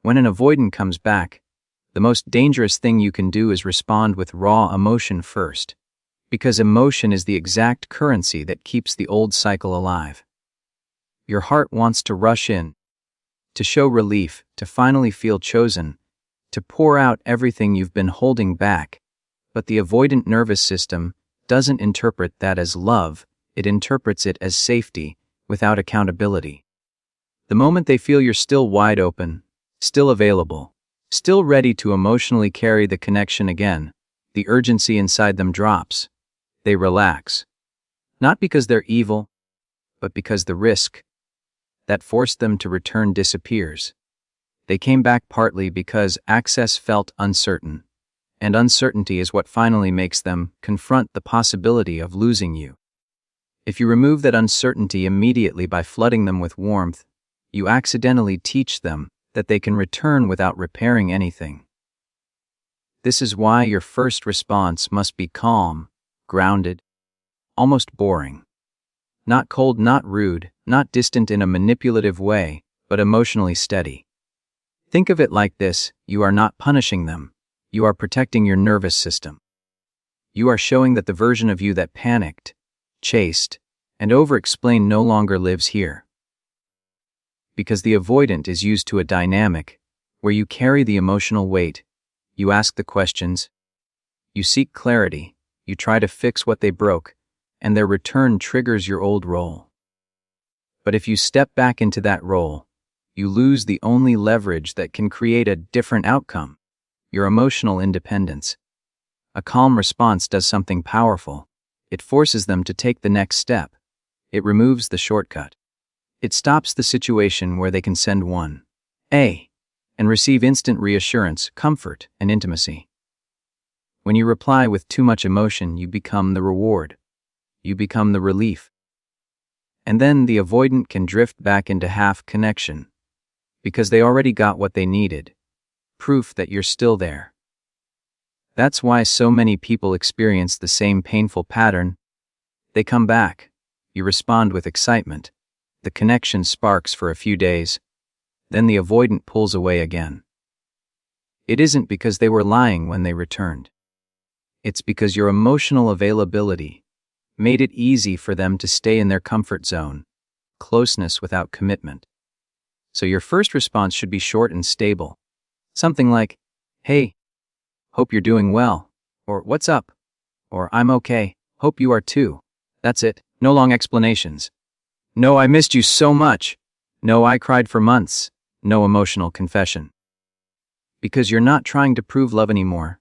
When an avoidant comes back, the most dangerous thing you can do is respond with raw emotion first, because emotion is the exact currency that keeps the old cycle alive. Your heart wants to rush in, to show relief, to finally feel chosen, to pour out everything you've been holding back, but the avoidant nervous system doesn't interpret that as love, it interprets it as safety, without accountability. The moment they feel you're still wide open, still available, still ready to emotionally carry the connection again, the urgency inside them drops. They relax. Not because they're evil, but because the risk that forced them to return disappears. They came back partly because access felt uncertain, and uncertainty is what finally makes them confront the possibility of losing you. If you remove that uncertainty immediately by flooding them with warmth, you accidentally teach them that they can return without repairing anything. This is why your first response must be calm, grounded, almost boring. Not cold, not rude, not distant in a manipulative way, but emotionally steady. Think of it like this: you are not punishing them, you are protecting your nervous system. You are showing that the version of you that panicked, chased, and over-explained no longer lives here. Because the avoidant is used to a dynamic where you carry the emotional weight, you ask the questions, you seek clarity, you try to fix what they broke, and their return triggers your old role. But if you step back into that role, you lose the only leverage that can create a different outcome: your emotional independence. A calm response does something powerful. It forces them to take the next step. It removes the shortcut. It stops the situation where they can send one A and receive instant reassurance, comfort, and intimacy. When you reply with too much emotion, you become the reward. You become the relief. And then the avoidant can drift back into half-connection, because they already got what they needed: proof that you're still there. That's why so many people experience the same painful pattern. They come back. You respond with excitement. The connection sparks for a few days. Then the avoidant pulls away again. It isn't because they were lying when they returned. It's because your emotional availability made it easy for them to stay in their comfort zone, closeness without commitment. So your first response should be short and stable. Something like, "Hey, hope you're doing well," or "What's up?" or "I'm okay, hope you are too." That's it. No long explanations. No "I missed you so much." No "I cried for months." No emotional confession. Because you're not trying to prove love anymore.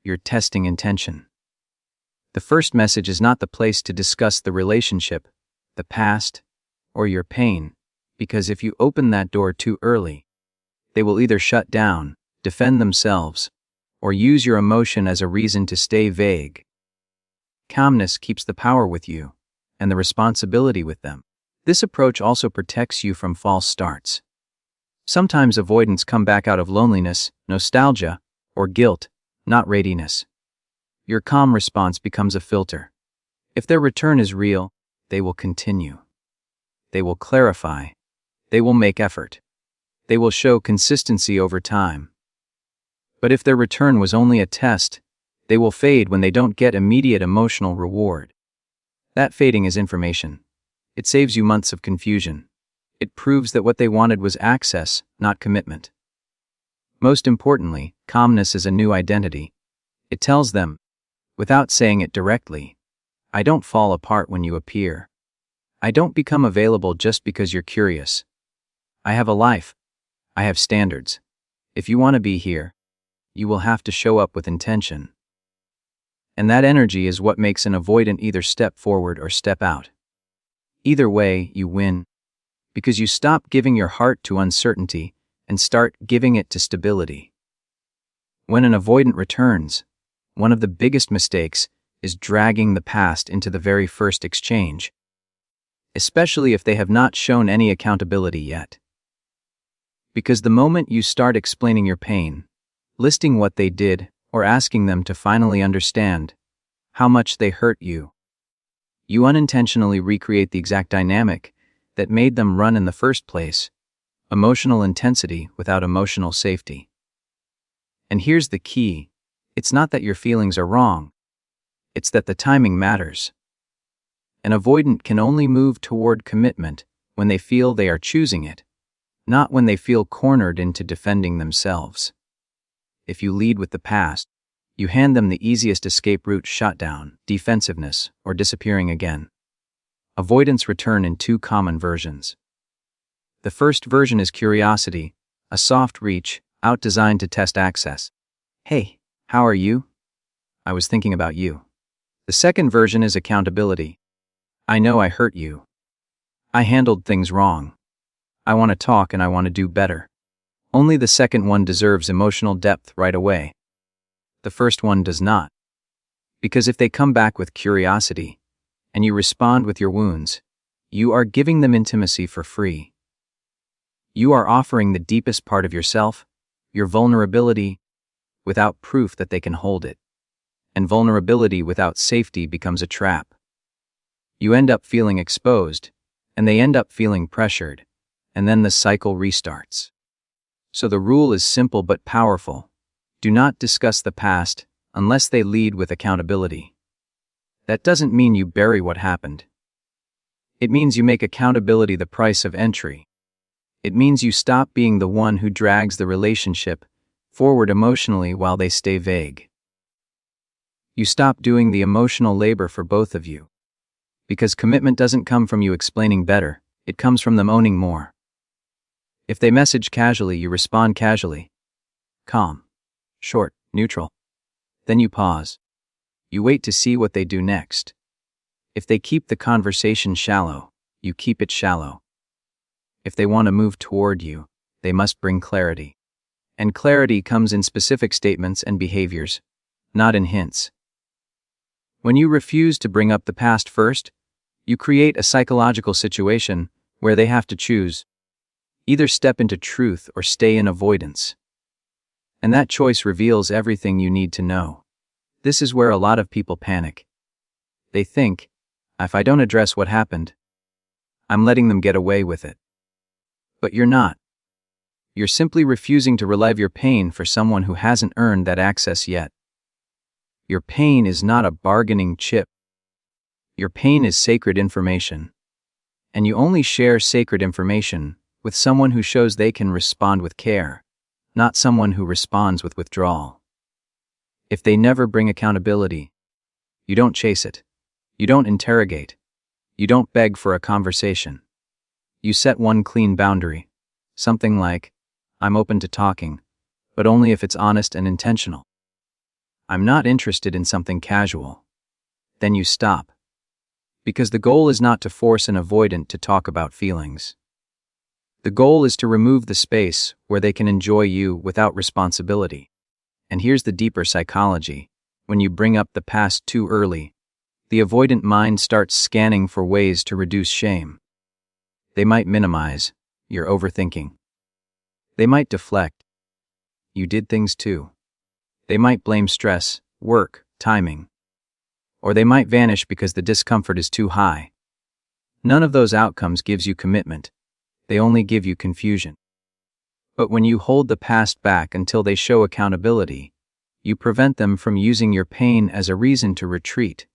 You're testing intention. The first message is not the place to discuss the relationship, the past, or your pain, because if you open that door too early, they will either shut down, defend themselves, or use your emotion as a reason to stay vague. Calmness keeps the power with you, and the responsibility with them. This approach also protects you from false starts. Sometimes avoidants come back out of loneliness, nostalgia, or guilt, not readiness. Your calm response becomes a filter. If their return is real, they will continue. They will clarify. They will make effort. They will show consistency over time. But if their return was only a test, they will fade when they don't get immediate emotional reward. That fading is information. It saves you months of confusion. It proves that what they wanted was access, not commitment. Most importantly, calmness is a new identity. It tells them, without saying it directly, I don't fall apart when you appear. I don't become available just because you're curious. I have a life. I have standards. If you want to be here, you will have to show up with intention. And that energy is what makes an avoidant either step forward or step out. Either way, you win, because you stop giving your heart to uncertainty and start giving it to stability. When an avoidant returns, one of the biggest mistakes is dragging the past into the very first exchange, especially if they have not shown any accountability yet. Because the moment you start explaining your pain, listing what they did, or asking them to finally understand how much they hurt you, you unintentionally recreate the exact dynamic that made them run in the first place, Emotional intensity without emotional safety. And here's the key. It's not that your feelings are wrong. It's that the timing matters. An avoidant can only move toward commitment when they feel they are choosing it, not when they feel cornered into defending themselves. If you lead with the past, you hand them the easiest escape route: shutdown, defensiveness, or disappearing again. Avoidants return in two common versions. The first version is curiosity, a soft reach, out designed to test access. Hey, how are you? I was thinking about you. The second version is accountability. I know I hurt you. I handled things wrong. I want to talk and I want to do better. Only the second one deserves emotional depth right away. The first one does not. Because if they come back with curiosity, and you respond with your wounds, you are giving them intimacy for free. You are offering the deepest part of yourself, your vulnerability, without proof that they can hold it. And vulnerability without safety becomes a trap. You end up feeling exposed, and they end up feeling pressured, and then the cycle restarts. So the rule is simple but powerful. Do not discuss the past unless they lead with accountability. That doesn't mean you bury what happened. It means you make accountability the price of entry. It means you stop being the one who drags the relationship forward emotionally while they stay vague. You stop doing the emotional labor for both of you. Because commitment doesn't come from you explaining better, it comes from them owning more. If they message casually, you respond casually. Calm, short, neutral. Then you pause. You wait to see what they do next. If they keep the conversation shallow, you keep it shallow. If they want to move toward you, they must bring clarity. And clarity comes in specific statements and behaviors, not in hints. When you refuse to bring up the past first, you create a psychological situation where they have to choose. Either step into truth or stay in avoidance. And that choice reveals everything you need to know. This is where a lot of people panic. They think, if I don't address what happened, I'm letting them get away with it. But you're not. You're simply refusing to relive your pain for someone who hasn't earned that access yet. Your pain is not a bargaining chip. Your pain is sacred information. And you only share sacred information with someone who shows they can respond with care, not someone who responds with withdrawal. If they never bring accountability, you don't chase it. You don't interrogate. You don't beg for a conversation. You set one clean boundary. Something like, I'm open to talking, but only if it's honest and intentional. I'm not interested in something casual. Then you stop. Because the goal is not to force an avoidant to talk about feelings. The goal is to remove the space where they can enjoy you without responsibility. And here's the deeper psychology. When you bring up the past too early, the avoidant mind starts scanning for ways to reduce shame. They might minimize, you're overthinking. They might deflect. You did things too. They might blame stress, work, timing. Or they might vanish because the discomfort is too high. None of those outcomes gives you commitment. They only give you confusion. But when you hold the past back until they show accountability, you prevent them from using your pain as a reason to retreat.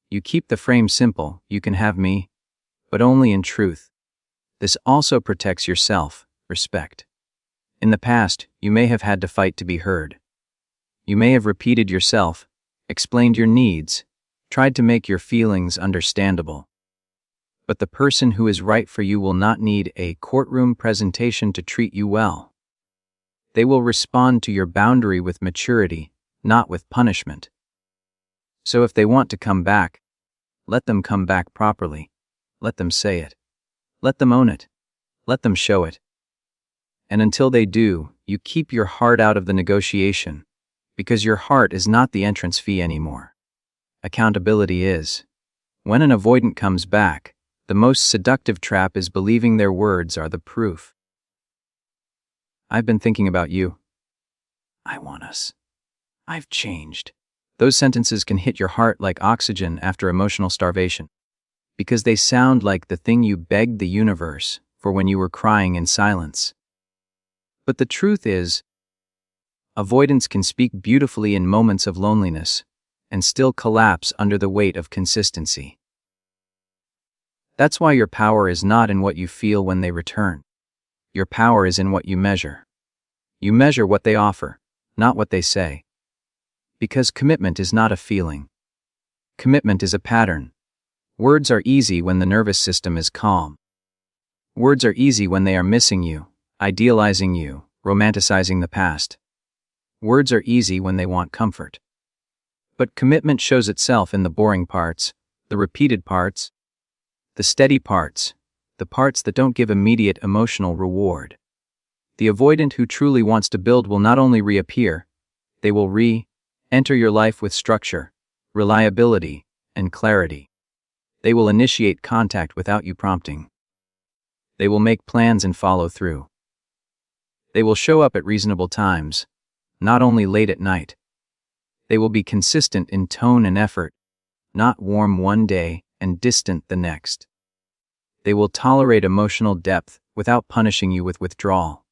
You keep the frame simple: you can have me, but only in truth. This also protects your self-respect. In the past, you may have had to fight to be heard. You may have repeated yourself, explained your needs, tried to make your feelings understandable. But the person who is right for you will not need a courtroom presentation to treat you well. They will respond to your boundary with maturity, not with punishment. So if they want to come back, let them come back properly. Let them say it. Let them own it. Let them show it. And until they do, you keep your heart out of the negotiation, because your heart is not the entrance fee anymore. Accountability is. When an avoidant comes back, the most seductive trap is believing their words are the proof. I've been thinking about you. I want us. I've changed. Those sentences can hit your heart like oxygen after emotional starvation, because they sound like the thing you begged the universe for when you were crying in silence. But the truth is, avoidance can speak beautifully in moments of loneliness and still collapse under the weight of consistency. That's why your power is not in what you feel when they return. Your power is in what you measure. You measure what they offer, not what they say. Because commitment is not a feeling. Commitment is a pattern. Words are easy when the nervous system is calm. Words are easy when they are missing you, idealizing you, romanticizing the past. Words are easy when they want comfort. But commitment shows itself in the boring parts, the repeated parts, the steady parts, the parts that don't give immediate emotional reward. The avoidant who truly wants to build will not only reappear, they will enter your life with structure, reliability, and clarity. They will initiate contact without you prompting. They will make plans and follow through. They will show up at reasonable times, not only late at night. They will be consistent in tone and effort, not warm one day and distant the next. They will tolerate emotional depth without punishing you with withdrawal.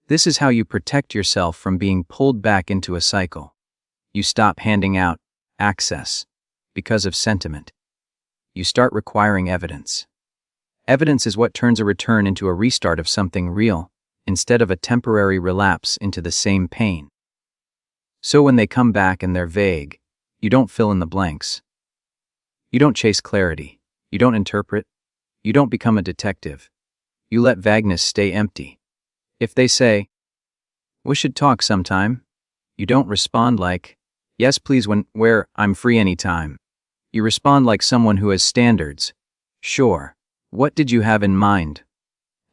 This is how you protect yourself from being pulled back into a cycle. You stop handing out access because of sentiment. You start requiring evidence. Evidence is what turns a return into a restart of something real, instead of a temporary relapse into the same pain. So when they come back and they're vague, you don't fill in the blanks. You don't chase clarity. You don't interpret. You don't become a detective. You let vagueness stay empty. If they say, "We should talk sometime," you don't respond like, "Yes, please, where, I'm free anytime." You respond like someone who has standards. "Sure. What did you have in mind?"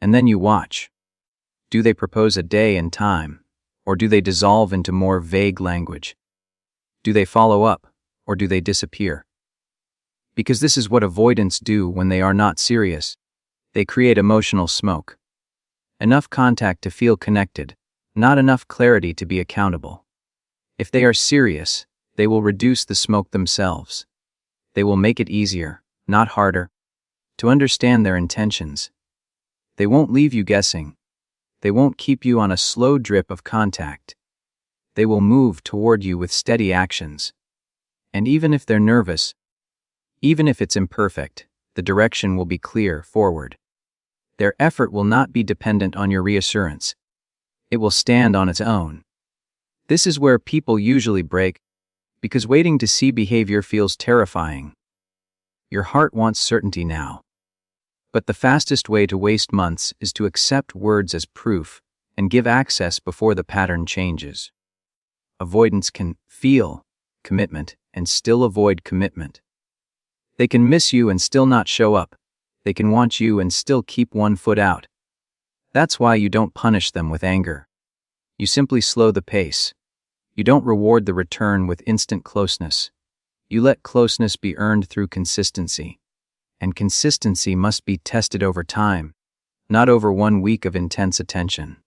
And then you watch. Do they propose a day and time, or do they dissolve into more vague language? Do they follow up, or do they disappear? Because this is what avoidants do when they are not serious. They create emotional smoke. Enough contact to feel connected, not enough clarity to be accountable. If they are serious, they will reduce the smoke themselves. They will make it easier, not harder, to understand their intentions. They won't leave you guessing. They won't keep you on a slow drip of contact. They will move toward you with steady actions. And even if they're nervous, even if it's imperfect, the direction will be clear forward. Their effort will not be dependent on your reassurance. It will stand on its own. This is where people usually break, because waiting to see behavior feels terrifying. Your heart wants certainty now. But the fastest way to waste months is to accept words as proof and give access before the pattern changes. Avoidants can feel commitment and still avoid commitment. They can miss you and still not show up. They can want you and still keep one foot out. That's why you don't punish them with anger. You simply slow the pace. You don't reward the return with instant closeness. You let closeness be earned through consistency. And consistency must be tested over time, not over 1 week of intense attention.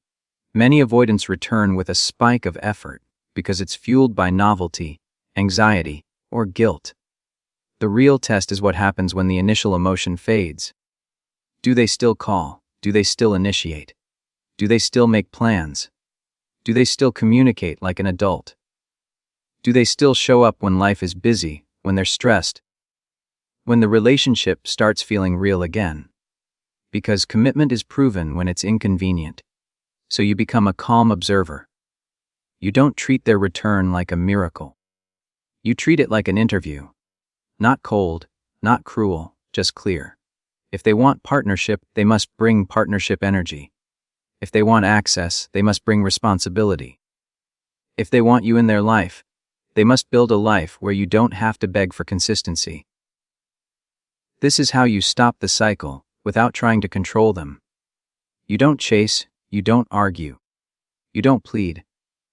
Many avoidants return with a spike of effort because it's fueled by novelty, anxiety, or guilt. The real test is what happens when the initial emotion fades. Do they still call? Do they still initiate? Do they still make plans? Do they still communicate like an adult? Do they still show up when life is busy, when they're stressed? When the relationship starts feeling real again? Because commitment is proven when it's inconvenient. So you become a calm observer. You don't treat their return like a miracle. You treat it like an interview. Not cold, not cruel, just clear. If they want partnership, they must bring partnership energy. If they want access, they must bring responsibility. If they want you in their life, they must build a life where you don't have to beg for consistency. This is how you stop the cycle, without trying to control them. You don't chase, you don't argue. You don't plead.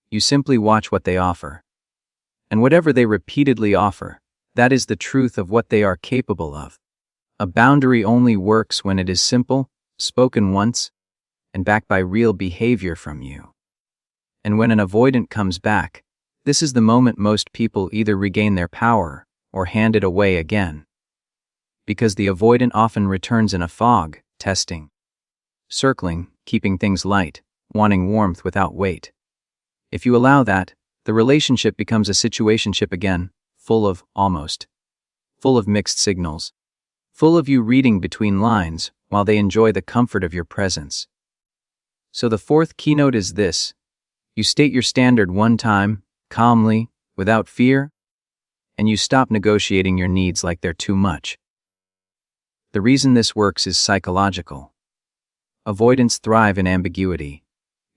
You simply watch what they offer. And whatever they repeatedly offer, that is the truth of what they are capable of. A boundary only works when it is simple, spoken once, and backed by real behavior from you. And when an avoidant comes back, this is the moment most people either regain their power or hand it away again. Because the avoidant often returns in a fog, testing. circling, keeping things light, wanting warmth without weight. If you allow that, the relationship becomes a situationship again, full of almost, full of mixed signals, full of you reading between lines while they enjoy the comfort of your presence. So the fourth keynote is this: you state your standard one time, calmly, without fear, and you stop negotiating your needs like they're too much. The reason this works is psychological. Avoidants thrive in ambiguity,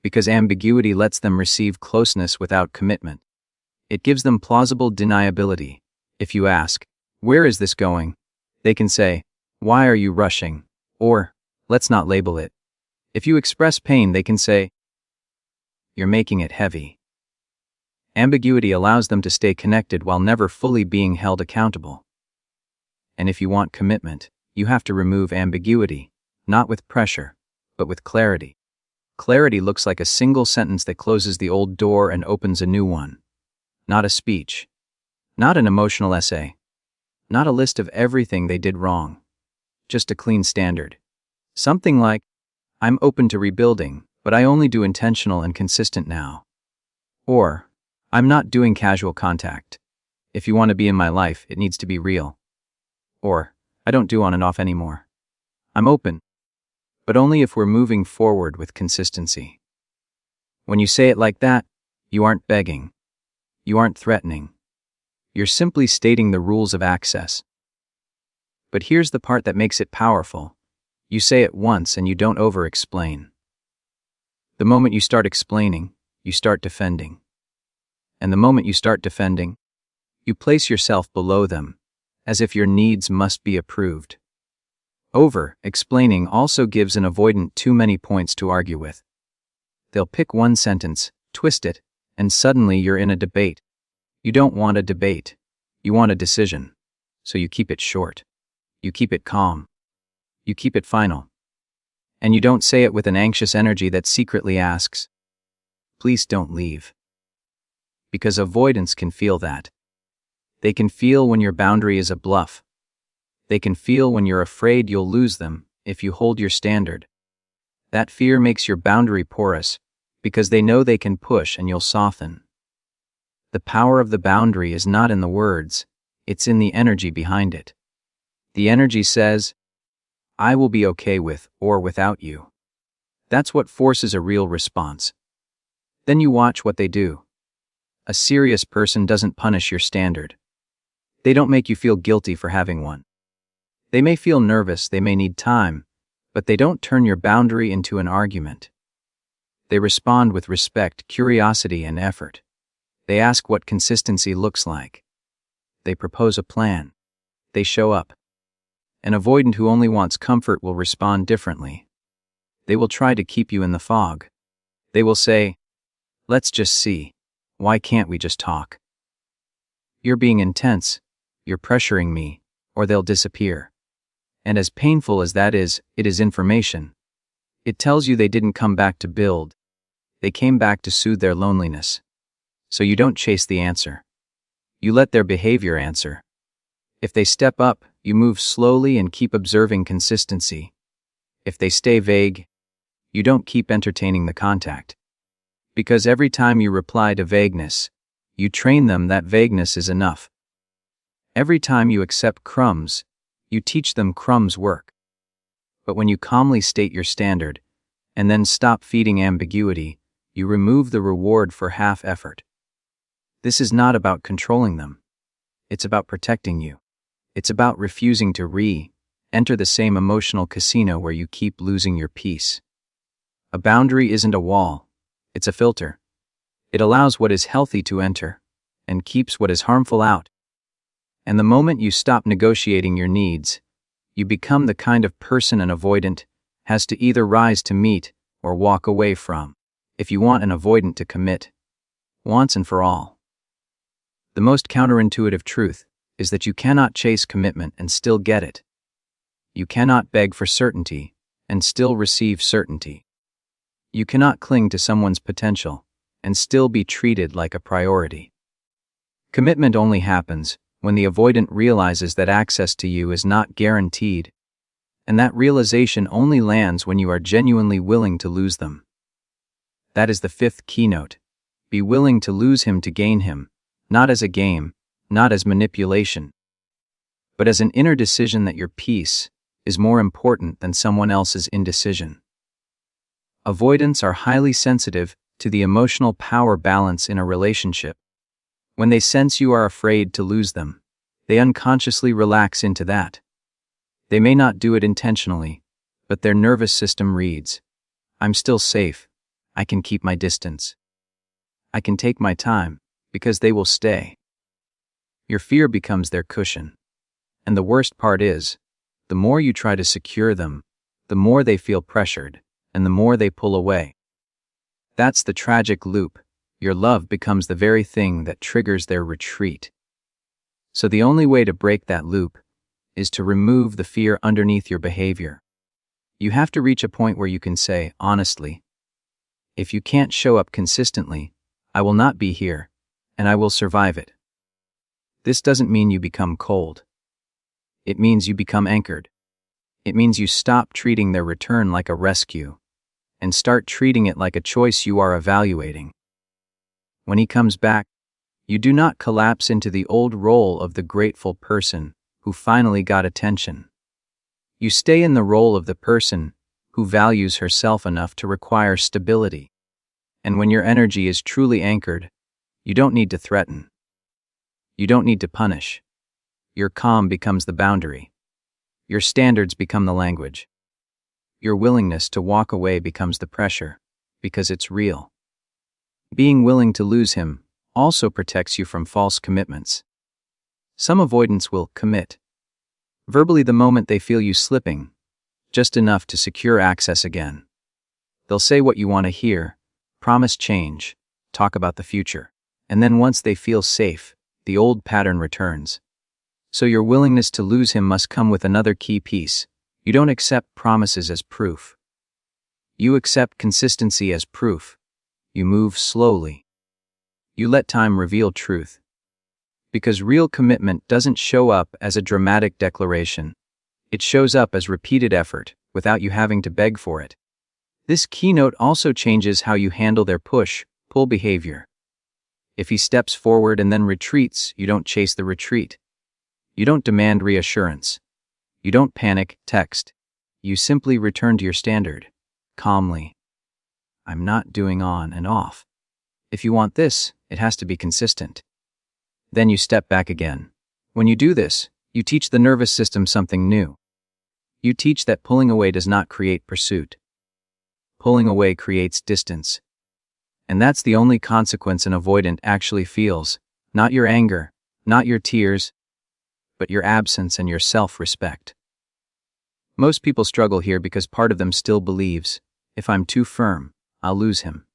because ambiguity lets them receive closeness without commitment. It gives them plausible deniability. If you ask, "Where is this going?" they can say, "Why are you rushing?" Or, "Let's not label it." If you express pain, they can say, "You're making it heavy." Ambiguity allows them to stay connected while never fully being held accountable. And if you want commitment, you have to remove ambiguity, not with pressure, but with clarity. Clarity looks like a single sentence that closes the old door and opens a new one. Not a speech. Not an emotional essay. Not a list of everything they did wrong. Just a clean standard. Something like, "I'm open to rebuilding, but I only do intentional and consistent now." Or, "I'm not doing casual contact. If you want to be in my life, it needs to be real." Or, "I don't do on and off anymore. I'm open, but only if we're moving forward with consistency." When you say it like that, you aren't begging. You aren't threatening. You're simply stating the rules of access. But here's the part that makes it powerful. You say it once and you don't over-explain. The moment you start explaining, you start defending. And the moment you start defending, you place yourself below them, as if your needs must be approved. Over-explaining also gives an avoidant too many points to argue with. They'll pick one sentence, twist it, and suddenly you're in a debate. You don't want a debate. You want a decision. So you keep it short. You keep it calm. You keep it final. And you don't say it with an anxious energy that secretly asks, "Please don't leave." Because avoidants can feel that. They can feel when your boundary is a bluff. They can feel when you're afraid you'll lose them if you hold your standard. That fear makes your boundary porous, because they know they can push and you'll soften. The power of the boundary is not in the words, it's in the energy behind it. The energy says, "I will be okay with or without you." That's what forces a real response. Then you watch what they do. A serious person doesn't punish your standard. They don't make you feel guilty for having one. They may feel nervous, they may need time, but they don't turn your boundary into an argument. They respond with respect, curiosity, and effort. They ask what consistency looks like. They propose a plan. They show up. An avoidant who only wants comfort will respond differently. They will try to keep you in the fog. They will say, "Let's just see. Why can't we just talk? You're being intense. You're pressuring me," or they'll disappear. And as painful as that is, it is information. It tells you they didn't come back to build. They came back to soothe their loneliness. So you don't chase the answer. You let their behavior answer. If they step up, you move slowly and keep observing consistency. If they stay vague, you don't keep entertaining the contact. Because every time you reply to vagueness, you train them that vagueness is enough. Every time you accept crumbs, you teach them crumbs work. But when you calmly state your standard, and then stop feeding ambiguity, you remove the reward for half effort. This is not about controlling them. It's about protecting you. It's about refusing to enter the same emotional casino where you keep losing your peace. A boundary isn't a wall. It's a filter. It allows what is healthy to enter, and keeps what is harmful out. And the moment you stop negotiating your needs, you become the kind of person an avoidant has to either rise to meet or walk away from, if you want an avoidant to commit, once and for all. The most counterintuitive truth is that you cannot chase commitment and still get it. You cannot beg for certainty and still receive certainty. You cannot cling to someone's potential and still be treated like a priority. Commitment only happens when the avoidant realizes that access to you is not guaranteed And that realization only lands when you are genuinely willing to lose them. That is the fifth keynote. Be willing to lose him to gain him, not as a game, not as manipulation, but as an inner decision that your peace is more important than someone else's indecision. Avoidants are highly sensitive to the emotional power balance in a relationship. When they sense you are afraid to lose them, they unconsciously relax into that. They may not do it intentionally, but their nervous system reads, "I'm still safe. I can keep my distance. I can take my time, because they will stay." Your fear becomes their cushion. And the worst part is, the more you try to secure them, the more they feel pressured, and the more they pull away. That's the tragic loop. Your love becomes the very thing that triggers their retreat. So the only way to break that loop is to remove the fear underneath your behavior. You have to reach a point where you can say, honestly, if you can't show up consistently, I will not be here, and I will survive it. This doesn't mean you become cold. It means you become anchored. It means you stop treating their return like a rescue, and start treating it like a choice you are evaluating. When he comes back, you do not collapse into the old role of the grateful person who finally got attention. You stay in the role of the person who values herself enough to require stability. And when your energy is truly anchored, you don't need to threaten. You don't need to punish. Your calm becomes the boundary. Your standards become the language. Your willingness to walk away becomes the pressure, because it's real. Being willing to lose him also protects you from false commitments. Some avoidants will commit verbally the moment they feel you slipping, just enough to secure access again. They'll say what you want to hear, promise change, talk about the future, and then once they feel safe, the old pattern returns. So your willingness to lose him must come with another key piece. You don't accept promises as proof. You accept consistency as proof. You move slowly. You let time reveal truth. Because real commitment doesn't show up as a dramatic declaration. It shows up as repeated effort, without you having to beg for it. This keynote also changes how you handle their push-pull behavior. If he steps forward and then retreats, you don't chase the retreat. You don't demand reassurance. You don't panic, text. You simply return to your standard, calmly. I'm not doing on and off. If you want this, it has to be consistent. Then you step back again. When you do this, you teach the nervous system something new. You teach that pulling away does not create pursuit. Pulling away creates distance. And that's the only consequence an avoidant actually feels, not your anger, not your tears, but your absence and your self-respect. Most people struggle here because part of them still believes, if I'm too firm, I'll lose him.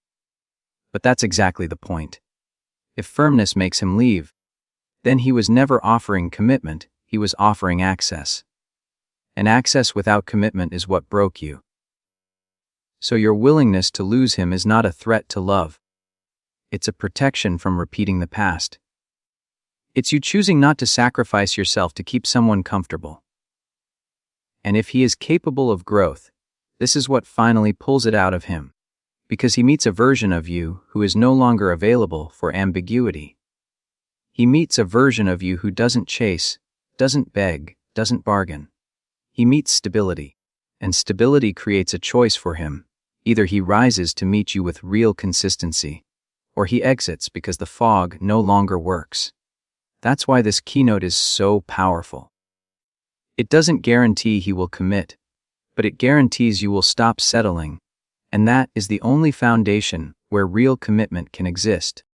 But that's exactly the point. If firmness makes him leave, then he was never offering commitment, he was offering access. And access without commitment is what broke you. So your willingness to lose him is not a threat to love. It's a protection from repeating the past. It's you choosing not to sacrifice yourself to keep someone comfortable. And if he is capable of growth, this is what finally pulls it out of him. Because he meets a version of you who is no longer available for ambiguity. He meets a version of you who doesn't chase, doesn't beg, doesn't bargain. He meets stability, and stability creates a choice for him. Either he rises to meet you with real consistency, or he exits because the fog no longer works. That's why this keynote is so powerful. It doesn't guarantee he will commit, but it guarantees you will stop settling, and that is the only foundation where real commitment can exist.